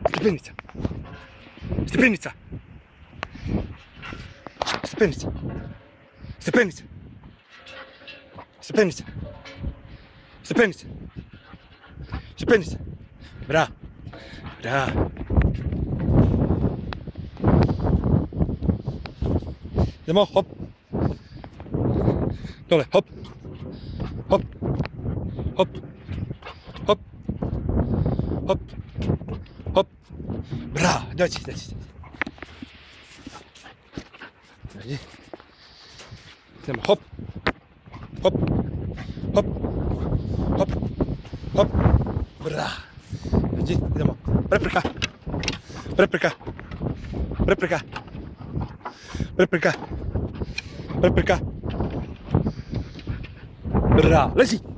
Stepenica. Stepenica. Stepenica. Stepenica. Stepenica. Stepenica. Stepenica. Bra. Bra. Idemo, hop. Dole, hop. Hop. Hop. Hop. Hop. Hop. Bra. Dođi. Dođi. Idemo, hop. Hop. Hop. Hop. Hop. Bra. Dođi, idemo. Prepreka. Prepreka. Prepreka. Prepreka. Prepreka. Bra. Lezi.